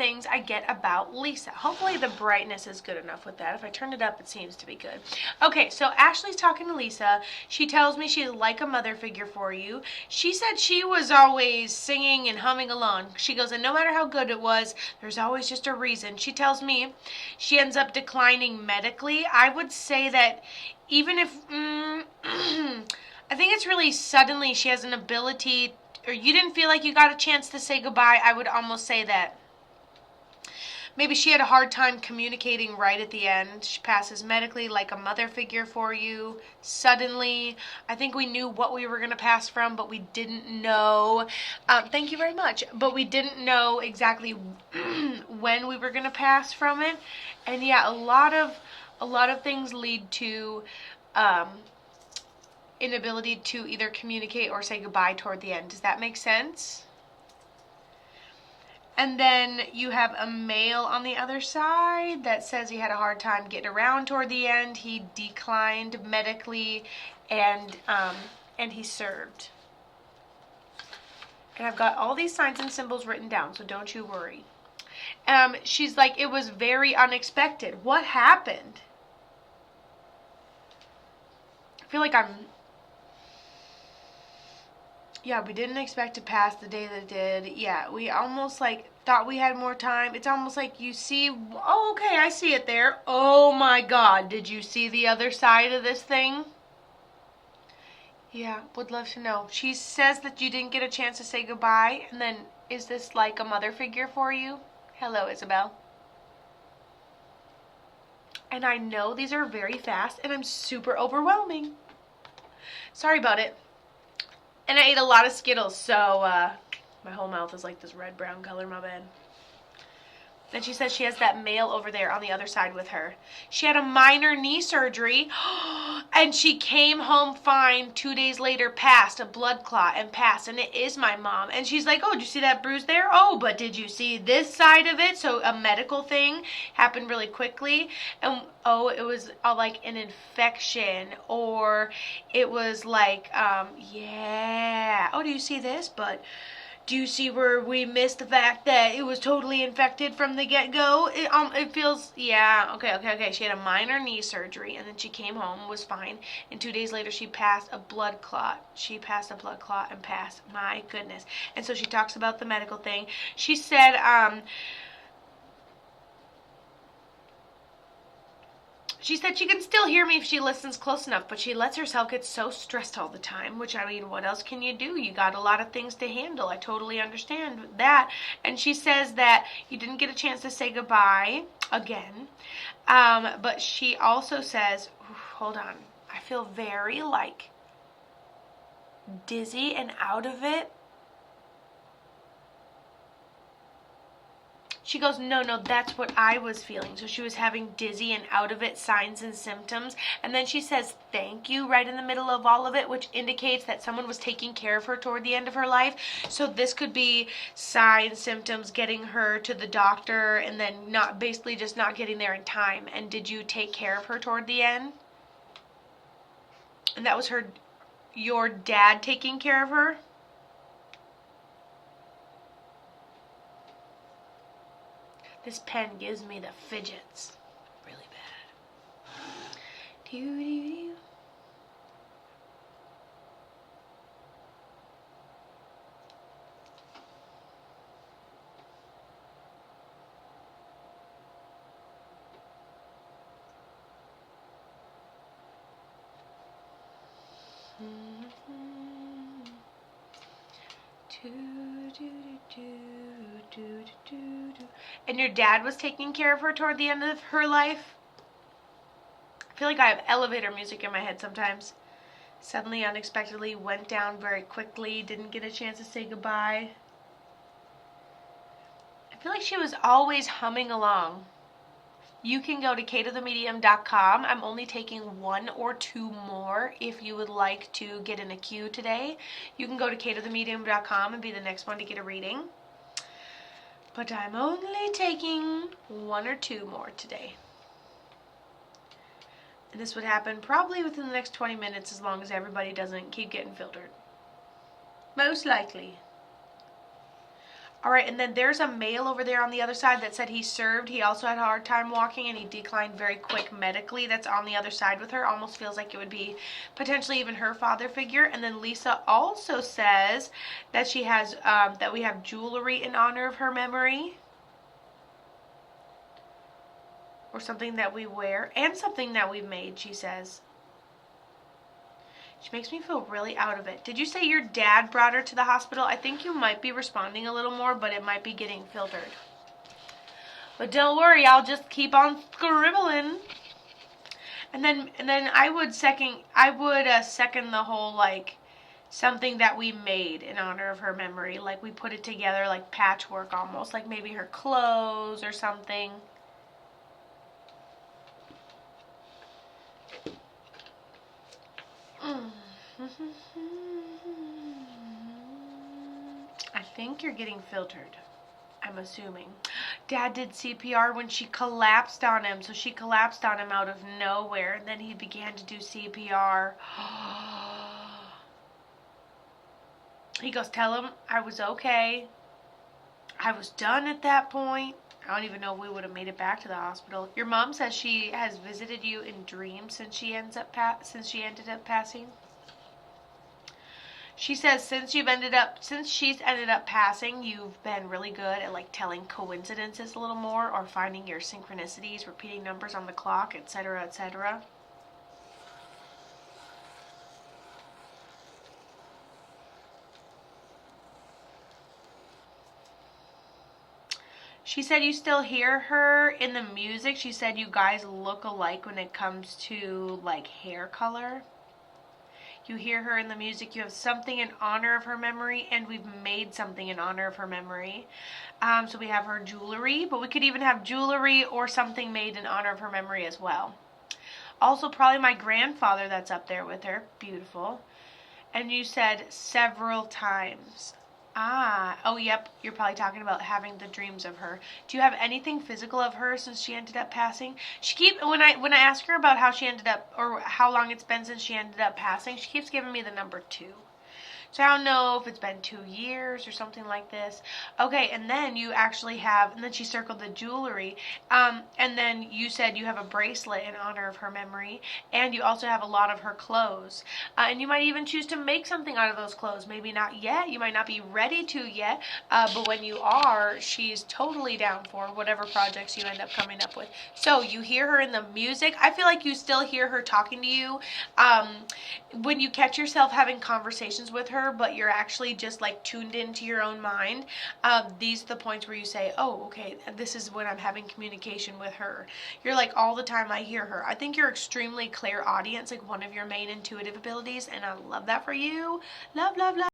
things I get about Lisa. Hopefully the brightness is good enough with that. If I turn it up, it seems to be good. Okay, so Ashley's talking to Lisa. She tells me she's like a mother figure for you. She said she was always singing and humming along. She goes, and no matter how good it was, there's always just a reason. She tells me she ends up declining medically. I would say that even if, I think it's really suddenly she has an ability, or you didn't feel like you got a chance to say goodbye. I would almost say that maybe she had a hard time communicating right at the end. She passes medically like a mother figure for you. Suddenly, I think we knew what we were going to pass from, but we didn't know. Thank you very much. But we didn't know exactly when we were going to pass from it. And yeah, a lot of things lead to inability to either communicate or say goodbye toward the end. Does that make sense? And then you have a male on the other side that says he had a hard time getting around toward the end. He declined medically, and he served. And I've got all these signs and symbols written down, so don't you worry. She's like, it was very unexpected. What happened? I feel like yeah, we didn't expect to pass the day that it did. Yeah, we almost like thought we had more time. It's almost like you see, oh, okay, I see it there. Oh my God, did you see the other side of this thing? Yeah, would love to know. She says that you didn't get a chance to say goodbye, and then is this like a mother figure for you? Hello, Isabel. And I know these are very fast, and I'm super overwhelming. Sorry about it. And I ate a lot of Skittles, so my whole mouth is like this red-brown color, my bad. Then she says she has that male over there on the other side with her. She had a minor knee surgery, and she came home fine 2 days later, passed a blood clot and passed, and it is my mom. And she's like, oh, did you see that bruise there? Oh, but did you see this side of it? So a medical thing happened really quickly, and oh, it was like an infection, or it was like, yeah. Oh, do you see this? But do you see where we missed the fact that it was totally infected from the get-go? It feels, yeah, okay. She had a minor knee surgery, and then she came home, was fine, and 2 days later she passed a blood clot. She passed a blood clot and passed. My goodness. And so she talks about the medical thing. She said, she can still hear me if she listens close enough, but she lets herself get so stressed all the time, which, I mean, what else can you do? You got a lot of things to handle. I totally understand that. And she says that you didn't get a chance to say goodbye again. But she also says, hold on, I feel very, like, dizzy and out of it. She goes, no, that's what I was feeling. So she was having dizzy and out of it signs and symptoms. And then she says, thank you, right in the middle of all of it, which indicates that someone was taking care of her toward the end of her life. So this could be signs, symptoms, getting her to the doctor, and then basically just not getting there in time. And did you take care of her toward the end? And that was your dad taking care of her? This pen gives me the fidgets really bad. Doo-doo-doo. And your dad was taking care of her toward the end of her life? I feel like I have elevator music in my head sometimes. Suddenly, unexpectedly, went down very quickly, didn't get a chance to say goodbye. I feel like she was always humming along. You can go to katothemedium.com. I'm only taking 1 or 2 more if you would like to get in a queue today. You can go to katothemedium.com and be the next one to get a reading. But I'm only taking 1 or 2 more today. And this would happen probably within the next 20 minutes as long as everybody doesn't keep getting filtered. Most likely. All right, and then there's a male over there on the other side that said he served. He also had a hard time walking, and he declined very quick medically. That's on the other side with her. Almost feels like it would be potentially even her father figure. And then Lisa also says that she has, that we have jewelry in honor of her memory. Or something that we wear, and something that we made, she says. She makes me feel really out of it. Did you say your dad brought her to the hospital? I think you might be responding a little more, but it might be getting filtered. But don't worry, I'll just keep on scribbling. And then I would second the whole, like, something that we made in honor of her memory. Like, we put it together like patchwork almost, like maybe her clothes or something. I think you're getting filtered. I'm assuming. Dad did CPR when she collapsed on him. So she collapsed on him out of nowhere. And then he began to do CPR. He goes, tell him I was okay. I was done at that point. I don't even know if we would have made it back to the hospital. Your mom says she has visited you in dreams since she ended up passing. She says since she's ended up passing, you've been really good at, like, telling coincidences a little more, or finding your synchronicities, repeating numbers on the clock, etc., etc. She said you still hear her in the music. She said you guys look alike when it comes to, like, hair color. You hear her in the music. You have something in honor of her memory, and we've made something in honor of her memory. So we have her jewelry, but we could even have jewelry or something made in honor of her memory as well. Also, probably my grandfather that's up there with her. Beautiful. And you said several times. Oh, yep. You're probably talking about having the dreams of her. Do you have anything physical of her since she ended up passing? When I ask her about how she ended up, or how long it's been since she ended up passing, she keeps giving me the number 2. So I don't know if it's been 2 years or something like this. Okay, and then you actually have, and then she circled the jewelry. And then you said you have a bracelet in honor of her memory, and you also have a lot of her clothes. And you might even choose to make something out of those clothes. Maybe not yet. You might not be ready to yet. But when you are, she's totally down for whatever projects you end up coming up with. So you hear her in the music. I feel like you still hear her talking to you. When you catch yourself having conversations with her, but you're actually just, like, tuned into your own mind, these are the points where you say, oh, okay, this is when I'm having communication with her. You're like, all the time I hear her. I think you're extremely clairaudient, like one of your main intuitive abilities, and I love that for you. Love, love, love.